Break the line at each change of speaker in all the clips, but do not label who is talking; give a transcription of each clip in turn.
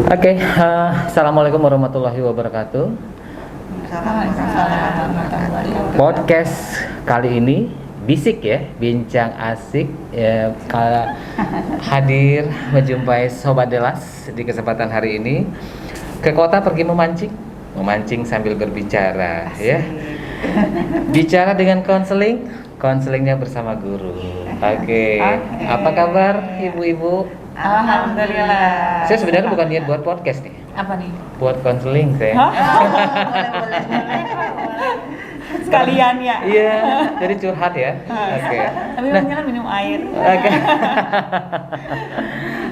Oke, assalamualaikum warahmatullahi wabarakatuh. Podcast kali ini bisik ya, bincang asik ya, hadir menjumpai Sobat Delas di kesempatan hari ini. Ke kota pergi memancing sambil berbicara ya. Bicara dengan konselingnya bersama guru. Oke. Apa kabar ibu-ibu?
Alhamdulillah.
Saya sebenarnya bukan niat buat podcast nih.
Apa nih?
Buat konseling saya.
Boleh. Sekalian ya.
Iya, jadi curhat ya. Oke.
Tapi jangan minum air.
Oke.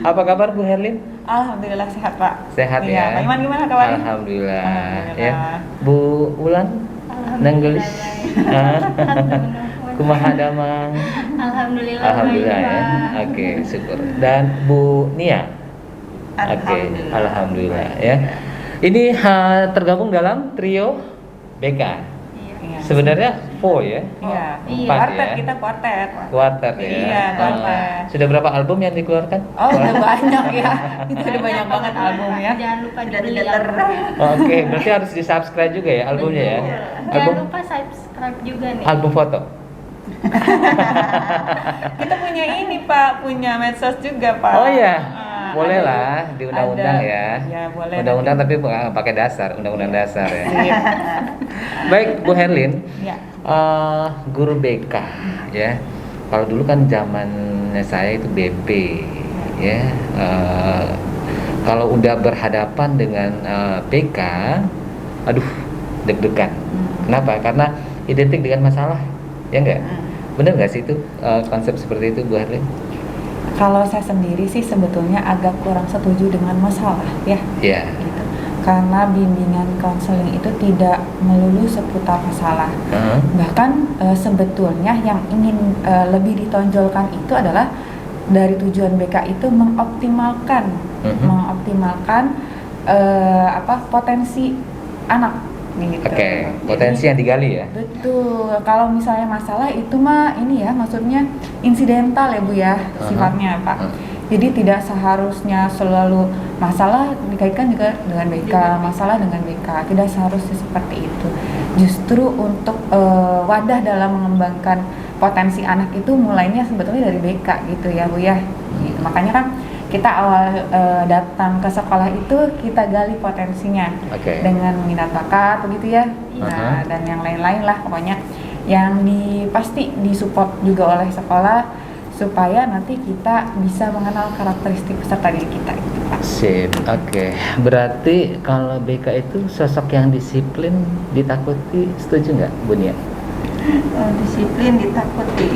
Apa kabar Bu Herlin?
Alhamdulillah sehat Pak.
Sehat
Iya,
ya.
Pak Iman gimana kabarnya?
Alhamdulillah.
Alhamdulillah.
Ya. Bu Ulan? Nenggelis. Kumaha damang. Alhamdulillah ya. Oke, syukur. Dan Bu Nia. Oke, alhamdulillah ya. Ini tergabung dalam trio BK.
Iya.
Sebenarnya 4 ya.
Iya.
Empat
Kuartet,
ya.
kita kuartet.
Kuartet ya.
Iya, kuartet.
Sudah berapa album yang dikeluarkan?
Oh, udah banyak ya. Itu udah banyak banget album ya.
Jangan lupa dibeli
Dealer.
Oke, berarti harus di-subscribe juga ya albumnya ya.
Jangan
Album
lupa subscribe juga nih.
album foto.
Kita punya ini Pak, punya medsos juga Pak.
Oh iya. Boleh
ada.
lah di undang-undang
Ada.
ya.
Ya, boleh.
Undang-undang tapi nggak pakai dasar, undang-undang dasar ya.
Iya.
Baik, Bu Herlin.
Iya.
Guru BK ya. Kalau dulu kan zamannya saya itu BP ya. Kalau udah berhadapan dengan BK, aduh deg-degan. Kenapa? Karena identik dengan masalah, ya enggak? Bener nggak sih itu konsep seperti itu Bu Herlin?
Kalau saya sendiri sih sebetulnya agak kurang setuju dengan masalah ya.
Iya.
Gitu. Karena bimbingan konseling itu tidak melulu seputar masalah. Bahkan sebetulnya yang ingin lebih ditonjolkan itu adalah dari tujuan BK itu mengoptimalkan potensi anak gitu.
Oke, potensi yang digali ya.
Betul. Kalau misalnya masalah itu mah ini ya, maksudnya insidental ya Bu ya sifatnya Pak. Jadi tidak seharusnya selalu masalah dikaitkan juga dengan BK, masalah dengan BK. Tidak seharusnya seperti itu. Justru untuk wadah dalam mengembangkan potensi anak itu mulainya sebetulnya dari BK gitu ya Bu ya. Makanya kan kita awal datang ke sekolah itu kita gali potensinya dengan minat bakat begitu ya. Nah, dan yang lain-lain lah pokoknya yang pasti disupport juga oleh sekolah supaya nanti kita bisa mengenal karakteristik peserta didik kita gitu Pak.
Sip, oke. Berarti kalau BK itu sosok yang disiplin, ditakuti, setuju nggak Bu Nia?
Disiplin ditakuti.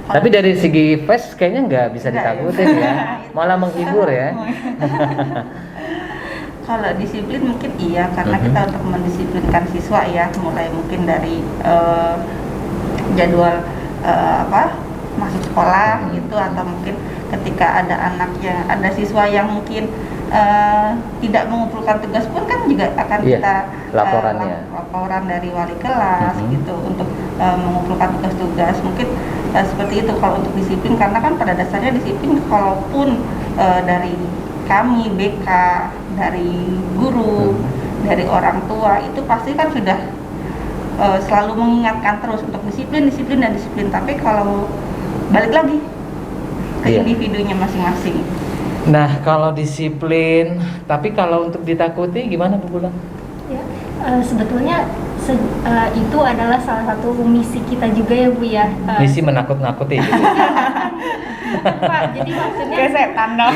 Tapi dari segi face kayaknya nggak bisa ditakutin ya, malah menghibur ya.
Kalau disiplin mungkin iya, karena kita untuk mendisiplinkan siswa ya, mulai mungkin dari jadwal masuk sekolah gitu, atau mungkin ketika ada siswa yang mungkin tidak mengumpulkan tugas pun kan juga akan kita laporan dari wali kelas gitu untuk mengumpulkan tugas-tugas mungkin seperti itu kalau untuk disiplin, karena kan pada dasarnya disiplin kalaupun dari kami BK, dari guru, dari orang tua itu pasti kan sudah selalu mengingatkan terus untuk disiplin, tapi kalau balik lagi ke individunya masing-masing.
Nah, kalau disiplin, tapi kalau untuk ditakuti gimana Bu Bulan?
Ya, sebetulnya itu adalah salah satu misi kita juga ya Bu ya.
Misi menakut-nakuti gitu.
Pak, jadi maksudnya
Kayak setan dong.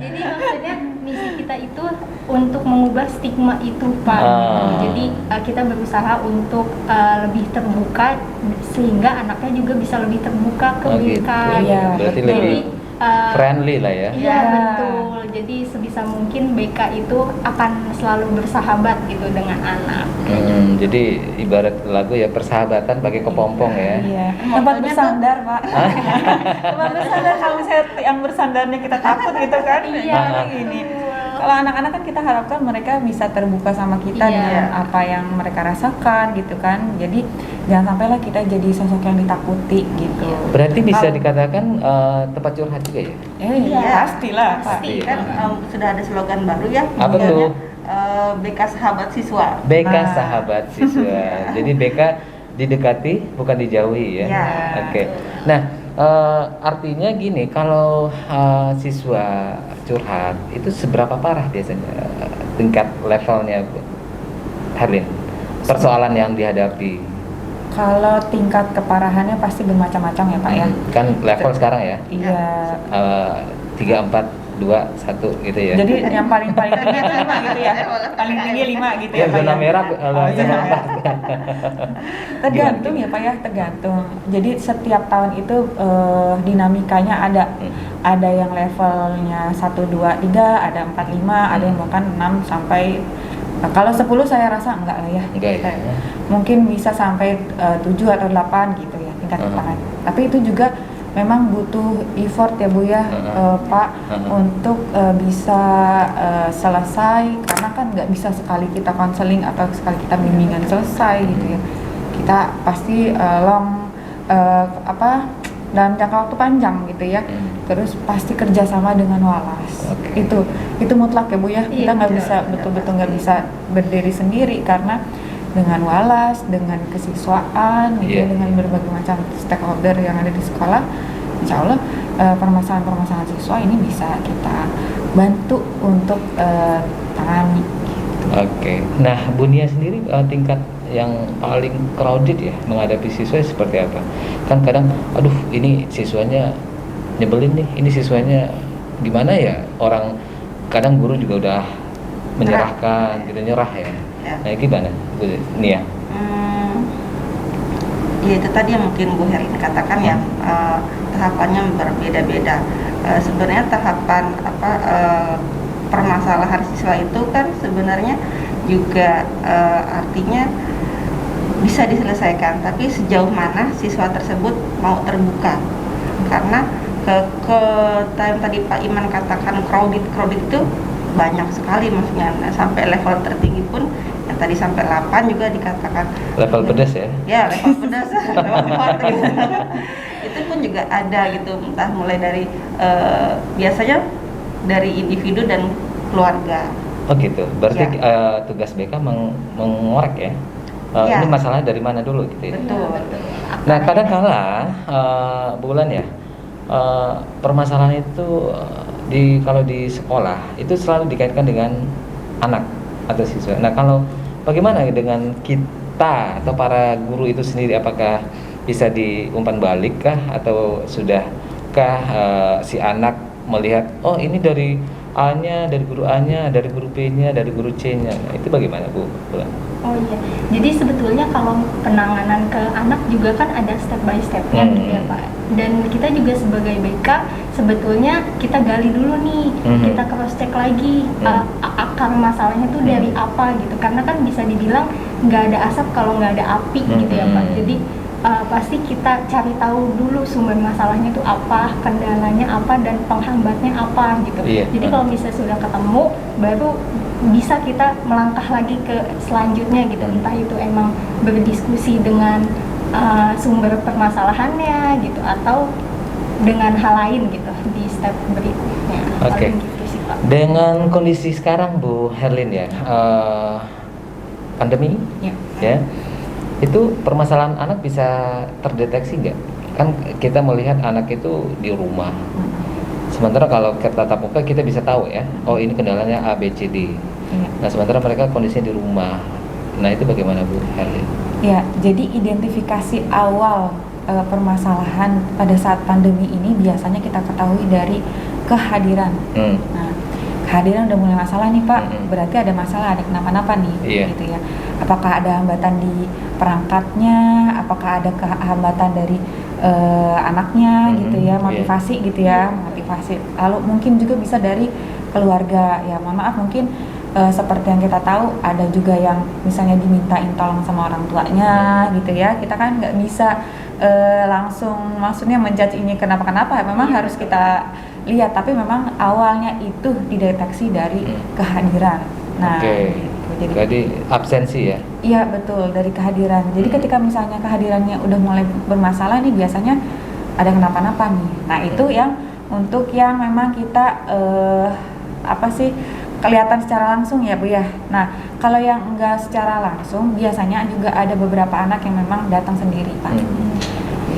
Jadi maksudnya misi kita itu untuk mengubah stigma itu Pak. Jadi kita berusaha untuk lebih terbuka sehingga anaknya juga bisa lebih terbuka ke BK.
Iya,
berarti
betul.
lebih friendly lah ya.
Iya betul. Jadi sebisa mungkin BK itu akan selalu bersahabat gitu dengan anak.
Jadi ibarat lagu ya, persahabatan pakai kepompong ya.
Iya. Tempat bersandar Pak. Tempat bersandar, kalau misalnya yang bersandarnya kita takut gitu kan.
Iya.
Ini. kalau anak-anak kan kita harapkan mereka bisa terbuka sama kita
Iya.
dengan apa yang mereka rasakan gitu kan. Jadi jangan sampailah kita jadi sosok yang ditakuti gitu.
Berarti bisa
Kalau-
dikatakan tempat curhat juga ya?
Iya, pastilah, Pak.
Pasti.
Kan sudah ada slogan baru ya.
Apa
namanya,
tuh?
BK Sahabat Siswa.
BK
Nah.
Sahabat Siswa. Jadi BK didekati bukan dijauhi ya.
Ya.
Oke. Nah, artinya gini, kalau siswa curhat itu seberapa parah biasanya tingkat levelnya, Bu Herlin? Persoalan yang dihadapi.
Kalau tingkat keparahannya pasti bermacam-macam ya, Pak ya.
Kan level sekarang ya.
Iya.
3, 4, 2, 1 gitu ya.
Jadi yang paling tinggi itu 5 gitu ya. Paling tinggi 5 gitu ya,
Ya,
Pak
zona
ya.
merah
Oh, iya.
zona 4.
Tergantung ya Pak ya, tergantung. Jadi setiap tahun itu dinamikanya ada. Ada yang levelnya 1, 2, 3, ada 4, 5, ada yang bahkan 6 sampai kalau 10 saya rasa enggak lah ya.
Enggak ya.
Mungkin bisa sampai 7 atau 8 gitu ya tingkat keparahan. Tapi itu juga memang butuh effort ya Bu ya, Pak, untuk bisa selesai, karena kan nggak bisa sekali kita konseling atau sekali kita bimbingan selesai gitu ya. Kita pasti dalam jangka waktu panjang gitu ya. Terus pasti kerjasama dengan walas.
Oke.
Itu mutlak ya Bu ya.
Iya,
Kita nggak
betul.
bisa betul-betul nggak bisa berdiri sendiri, karena dengan walas, dengan kesiswaan, gitu ya,
Iya.
dengan berbagai macam stakeholder yang ada di sekolah, insya Allah permasalahan-permasalahan siswa ini bisa kita bantu untuk tangani.
Oke. Nah, Bu Nia sendiri tingkat yang paling crowded ya menghadapi siswa seperti apa? Kan kadang, aduh ini siswanya nyebelin nih, ini siswanya gimana ya? Orang kadang guru juga udah menyerahkan, gitu, nyerah ya.
Ya.
Nah, gimana Bu Nia?
Ya itu tadi yang mungkin Bu Herlin katakan ya, tahapannya berbeda-beda. Sebenarnya tahapan permasalahan siswa itu kan sebenarnya juga artinya bisa diselesaikan, tapi sejauh mana siswa tersebut mau terbuka. Karena tadi Pak Iman katakan crowded itu banyak sekali, maksudnya sampai level tertinggi pun yang tadi sampai 8 juga dikatakan
Level pedas ya?
ya, level pedas level 4 gitu. Itu pun juga ada gitu, entah mulai dari biasanya dari individu dan keluarga.
Oh gitu. Berarti
Ya.
tugas BK mengorek ya.
Ya.
Ini masalahnya dari mana dulu gitu ya.
Betul.
Nah, kadang-kala bulan ya, permasalahan itu kalau di sekolah itu selalu dikaitkan dengan anak atau siswa. Nah, kalau bagaimana dengan kita atau para guru itu sendiri, apakah bisa diumpan balik kah, atau sudahkah si anak melihat, oh ini dari A-nya, dari guru A-nya, dari guru B-nya, dari guru C-nya. Nah, itu bagaimana Bu Bulan?
Oh iya, jadi sebetulnya kalau penanganan ke anak juga kan ada step by stepnya gitu ya Pak. Dan kita juga sebagai BK sebetulnya kita gali dulu nih, kita cross check lagi akar masalahnya tuh dari apa gitu. Karena kan bisa dibilang nggak ada asap kalau nggak ada api gitu ya Pak. Jadi pasti kita cari tahu dulu sumber masalahnya itu apa, kendalanya apa, dan penghambatnya apa gitu.
Iya.
Jadi kalau misalnya sudah ketemu, baru bisa kita melangkah lagi ke selanjutnya gitu. Entah itu emang berdiskusi dengan sumber permasalahannya gitu, atau dengan hal lain gitu di step berikutnya.
Oke.
Paling gitu sih Pak.
Dengan kondisi sekarang Bu Herlin ya, pandemi ya, itu permasalahan anak bisa terdeteksi nggak? Kan kita melihat anak itu di rumah, sementara kalau kita tatap muka kita bisa tahu ya, oh ini kendalanya A, B, C, D. Nah, sementara mereka kondisinya di rumah. Nah, itu bagaimana Bu Herlin?
Ya, jadi identifikasi awal permasalahan pada saat pandemi ini biasanya kita ketahui dari kehadiran. Nah, kehadiran udah mulai masalah nih Pak, berarti ada masalah, ada kenapa-napa nih, gitu ya. Apakah ada hambatan di perangkatnya, apakah ada hambatan dari anaknya, gitu ya, motivasi gitu ya, motivasi. Lalu mungkin juga bisa dari keluarga, ya mohon maaf mungkin seperti yang kita tahu ada juga yang misalnya dimintain tolong sama orang tuanya, gitu ya. Kita kan nggak bisa langsung maksudnya menjudge ini kenapa-kenapa, memang harus kita lihat, tapi memang awalnya itu dideteksi dari kehadiran. Nah,
Oke.
gitu.
Jadi absensi ya.
Iya betul, dari kehadiran. Jadi ketika misalnya kehadirannya udah mulai bermasalah nih, biasanya ada kenapa-napa nih. Nah itu yang untuk yang memang kita kelihatan secara langsung ya Bu ya. Nah kalau yang enggak secara langsung, biasanya juga ada beberapa anak yang memang datang sendiri Pak.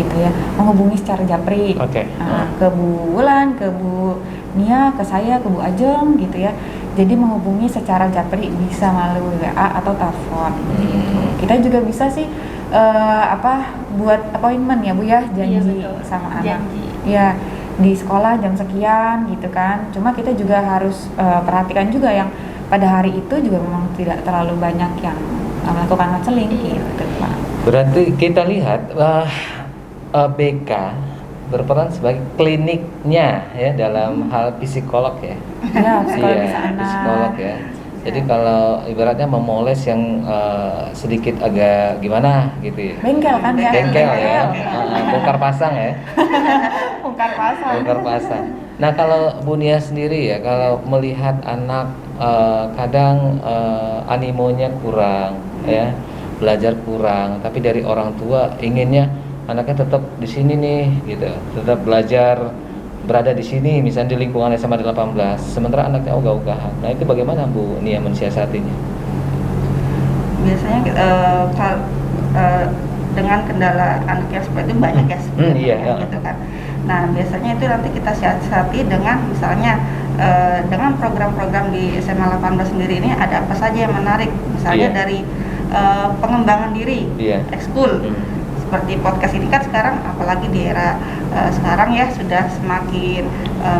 Gitu ya, menghubungi secara japri.
Oke.
Ke Bu Wulan, ke Bu Nia, ke saya, ke Bu Ajeng gitu ya. Jadi menghubungi secara japri, bisa melalui WA atau telepon. Kita juga bisa sih buat appointment ya Bu ya, janji sama anak.
Janji.
Ya, di sekolah jam sekian gitu kan. Cuma kita juga harus perhatikan juga yang pada hari itu juga memang tidak terlalu banyak yang melakukan konseling gitu Pak.
Berarti kita lihat BK berperan sebagai kliniknya ya dalam hal psikolog ya.
Ya, psikologis
Iya,
anak.
psikolog ya. Jadi kalau ibaratnya memoles yang sedikit agak gimana gitu ya.
Bengkel kan ya.
Bengkel ya. Bongkar pasang ya.
Bongkar pasang.
Bongkar pasang. Nah kalau Bu Nia sendiri ya, kalau melihat anak kadang animonya kurang ya, belajar kurang, tapi dari orang tua inginnya anaknya tetap di sini nih gitu, tetap belajar, berada di sini misalnya di lingkungan SMA 18, sementara anaknya ogah-ogahan. Nah itu bagaimana Bu Nia mensiasatinya?
Biasanya dengan kendala anak yang seperti itu banyak ya
iya,
gitu kan. Nah biasanya itu nanti kita siasati dengan misalnya dengan program-program di SMA 18 sendiri ini ada apa saja yang menarik, misalnya dari pengembangan diri, ekskul. Seperti podcast ini kan sekarang, apalagi di era sekarang ya sudah semakin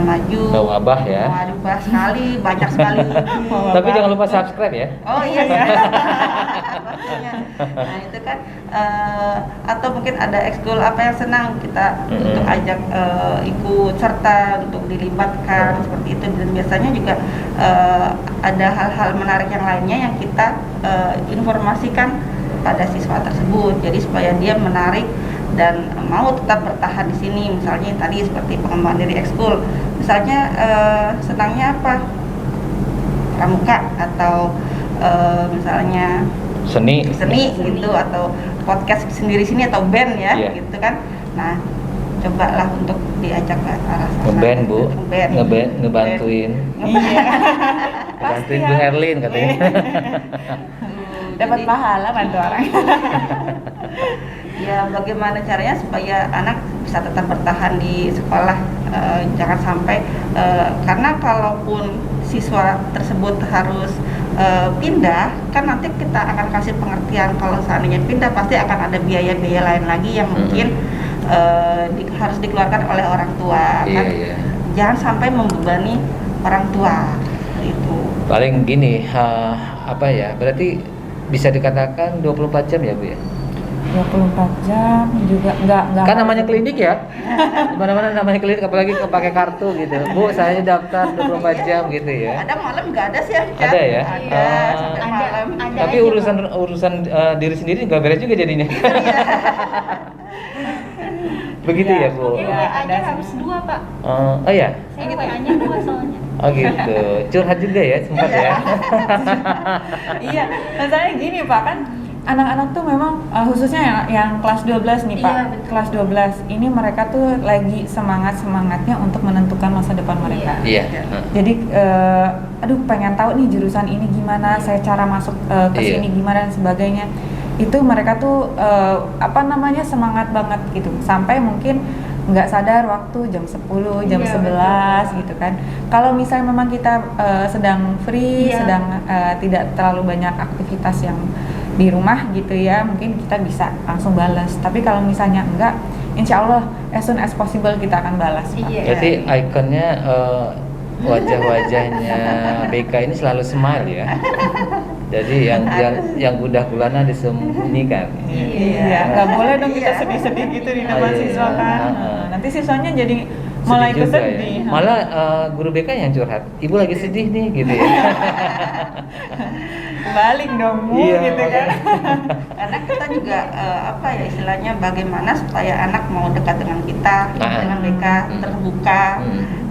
maju,
wabah ya,
wabah sekali, banyak sekali.
Tapi jangan lupa subscribe ya.
Oh iya ya. Nah itu kan atau mungkin ada ekskul apa yang senang kita untuk ajak ikut serta, untuk dilibatkan seperti itu. Dan biasanya juga ada hal-hal menarik yang lainnya yang kita informasikan pada siswa tersebut, jadi supaya dia menarik dan mau tetap bertahan di sini. Misalnya tadi seperti pengembangan diri ekskul, misalnya senangnya apa, pramuka atau misalnya seni gitu, atau podcast sendiri sini atau band ya gitu kan. Nah cobalah untuk diajak ke arah sana.
Ngeband Bu, ngebantuin. Bantuin Bu Herlin katanya.
Dapat pahala bantu orang.
Ya bagaimana caranya supaya anak bisa tetap bertahan di sekolah, jangan sampai karena kalaupun siswa tersebut harus pindah, kan nanti kita akan kasih pengertian kalau seandainya pindah pasti akan ada biaya-biaya lain lagi yang mungkin harus dikeluarkan oleh orang tua kan. Jangan sampai membebani orang tua itu.
Paling gini berarti bisa dikatakan 24 jam ya Bu ya?
24 jam juga enggak
kan namanya klinik ya. Mana-mana namanya klinik, apalagi pakai kartu gitu. Bu saya daftar 24 jam gitu ya.
Ada malam nggak ada sih ya?
Ada ya?
Ada sampai malam.
Tapi urusan diri sendiri nggak beres juga jadinya. Begitu ya Bu?
WA-nya harus 2 Pak.
Oh ya?
Saya WA-nya 2 soalnya.
Oh gitu, curhat juga ya sempat ya.
Iya, masalahnya gini Pak, kan anak-anak tuh memang khususnya yang kelas 12 nih Pak.
Iya, betul.
Kelas 12 ini mereka tuh lagi semangatnya untuk menentukan masa depan mereka.
Iya.
Jadi pengen tahu nih jurusan ini gimana, saya cara masuk ke sini gimana dan sebagainya. Itu mereka tuh semangat banget gitu. Sampai mungkin nggak sadar waktu jam 10, jam 11 gitu kan. Kalau misalnya memang kita sedang free, sedang tidak terlalu banyak aktivitas yang di rumah gitu ya, mungkin kita bisa langsung balas. Tapi kalau misalnya enggak, insya Allah as soon as possible kita akan balas Pak.
Jadi ikonnya wajah-wajahnya BK ini selalu smile ya. Jadi yang gundah gulana disembunyikan.
Iya, nggak boleh dong kita sedih-sedih gitu di depan siswa kan. Nanti siswanya jadi malah ikut sedih.
Malah guru BK yang curhat, ibu lagi sedih nih gitu ya.
Balik dong Bu, gitu kan.
Karena kita juga istilahnya bagaimana supaya anak mau dekat dengan kita, dengan BK, terbuka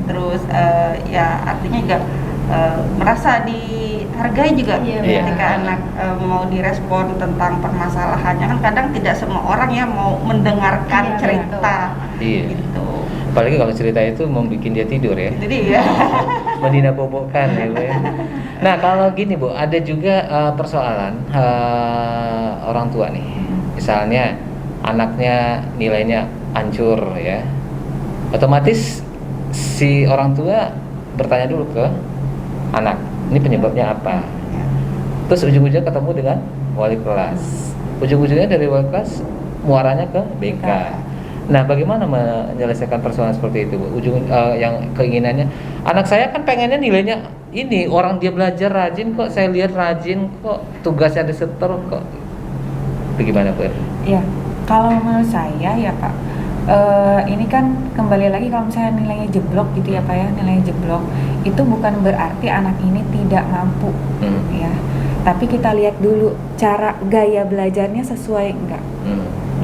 terus ya artinya juga merasa dihargai juga
Iya.
ketika anak mau direspon tentang permasalahannya. Kan kadang tidak semua orang ya mau mendengarkan
Iya,
cerita
Iya.
gitu.
Apalagi kalau cerita itu membuat dia tidur ya.
Jadi ya
Medina bobokan ya, Bu ya. Nah kalau gini Bu, ada juga persoalan orang tua nih. Misalnya anaknya nilainya hancur ya, otomatis si orang tua bertanya dulu ke anak, ini penyebabnya apa? Terus ujung-ujungnya ketemu dengan wali kelas. Ujung-ujungnya dari wali kelas muaranya ke BK. Nah, bagaimana menyelesaikan persoalan seperti itu, Bu? Yang keinginannya, anak saya kan pengennya nilainya ini, orang dia belajar rajin kok, saya lihat rajin kok, tugasnya disetor kok. Bagaimana, Bu?
Ya, kalau menurut saya ya Pak, ini kan kembali lagi kalau misalnya nilainya jeblok gitu ya Pak ya, nilainya jeblok itu bukan berarti anak ini tidak mampu ya. Tapi kita lihat dulu cara gaya belajarnya sesuai enggak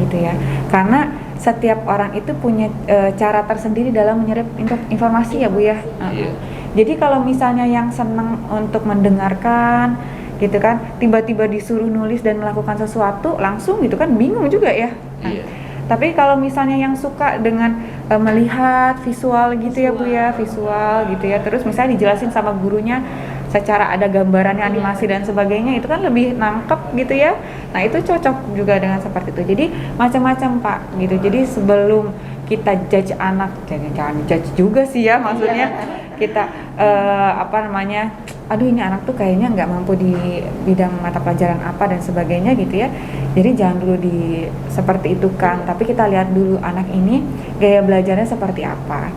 gitu ya. Karena setiap orang itu punya cara tersendiri dalam menyerap informasi ya Bu ya.
Iya.
Jadi kalau misalnya yang senang untuk mendengarkan gitu kan, tiba-tiba disuruh nulis dan melakukan sesuatu langsung gitu kan, bingung juga ya.
Iya.
Tapi kalau misalnya yang suka dengan melihat visual gitu ya Bu ya, visual gitu ya, terus misalnya dijelasin sama gurunya secara ada gambarannya, animasi dan sebagainya, itu kan lebih nangkep gitu ya. Nah itu cocok juga dengan seperti itu. Jadi macam-macam Pak gitu. Jadi sebelum kita judge anak, jangan judge juga sih ya, maksudnya kita aduh ini anak tuh kayaknya nggak mampu di bidang mata pelajaran apa dan sebagainya gitu ya. Jadi jangan dulu seperti itu kan, tapi kita lihat dulu anak ini gaya belajarnya seperti apa.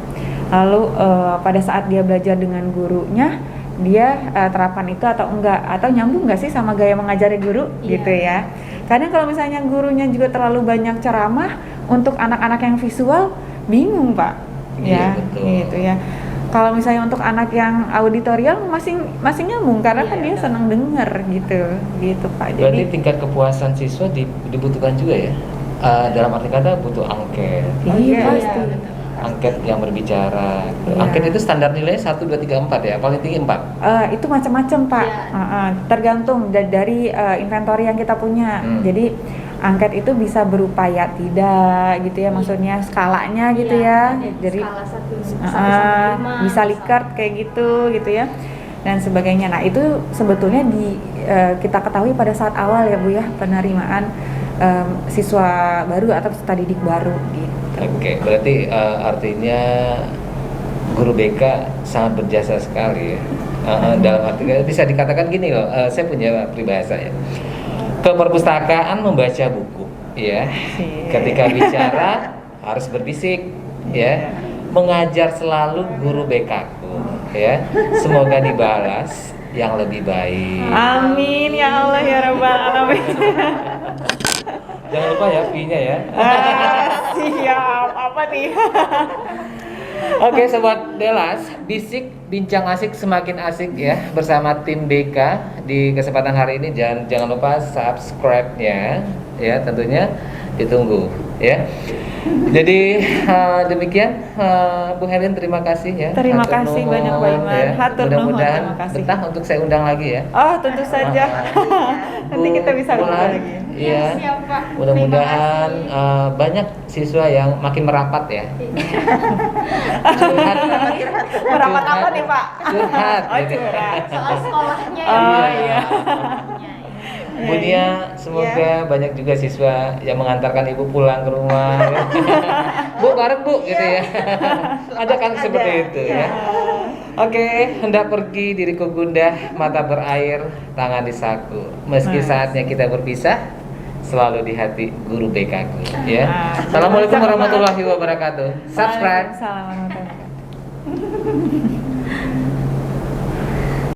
Lalu pada saat dia belajar dengan gurunya, dia terapkan itu atau enggak, atau nyambung nggak sih sama gaya mengajar guru gitu ya. Kadang kalau misalnya gurunya juga terlalu banyak ceramah untuk anak-anak yang visual, bingung Pak ya,
betul.
gitu ya. Kalau misalnya untuk anak yang auditorial masih nyambung karena kan dia senang denger gitu Pak.
Berarti tingkat kepuasan siswa dibutuhkan juga ya. Dalam arti kata butuh angket.
Iya pasti.
Angket yang berbicara.
Iya.
Angket itu standar nilainya 1, 2, 3, 4 ya, paling tinggi 4.
Itu macam-macam Pak. Tergantung dari inventory yang kita punya. Jadi angket itu bisa berupa ya tidak gitu ya, maksudnya skalanya gitu ya. Jadi
skala 1
bisa Likert kayak gitu ya dan sebagainya. Nah itu sebetulnya kita ketahui pada saat awal ya Bu ya, penerimaan siswa baru atau peserta didik baru gitu.
Oke, berarti artinya guru BK sangat berjasa sekali ya. Dalam arti bisa dikatakan gini loh, saya punya peribahasa ya. Ke perpustakaan membaca buku ya. Ketika bicara harus berbisik ya. Mengajar selalu guru BK-ku ya. Semoga dibalas yang lebih baik.
Amin ya Allah ya Rabbal Alamin.
Jangan lupa ya fee-nya ya.
Siap, apa nih?
Oke Sobat Delas, bisik bincang asik semakin asik ya bersama tim BK di kesempatan hari ini. Jangan lupa subscribe-nya ya, tentunya ditunggu ya. Jadi demikian Bu Helen, terima kasih ya.
Terima
Hatur
kasih
nuhun,
banyak banget.
ya.
Hatur nuhun,
Mudah-mudahan
terima kasih.
betah untuk saya undang lagi ya.
Oh tentu saja. Nanti kita bisa
Bu
ngobrol
Ulan,
lagi.
Iya.
Siap, Pak.
Mudah-mudahan
Terima kasih.
banyak siswa yang makin merapat ya. Curhat.
Merapat apa nih Pak?
Curhat.
Oh
gitu.
curhat.
Soal sekolahnya
Oh,
ya.
iya.
Bu Nia, semoga banyak juga siswa yang mengantarkan ibu pulang ke rumah. Bu, bareng Bu, gitu ya. Ada kan seperti itu ya. Oke, hendak pergi diriku gundah, mata berair, tangan disaku. Meski saatnya kita berpisah, selalu di hati guru BK-ku ya. Assalamualaikum warahmatullahi wabarakatuh. Subscribe.
Waalaikumsalam warahmatullahi wabarakatuh.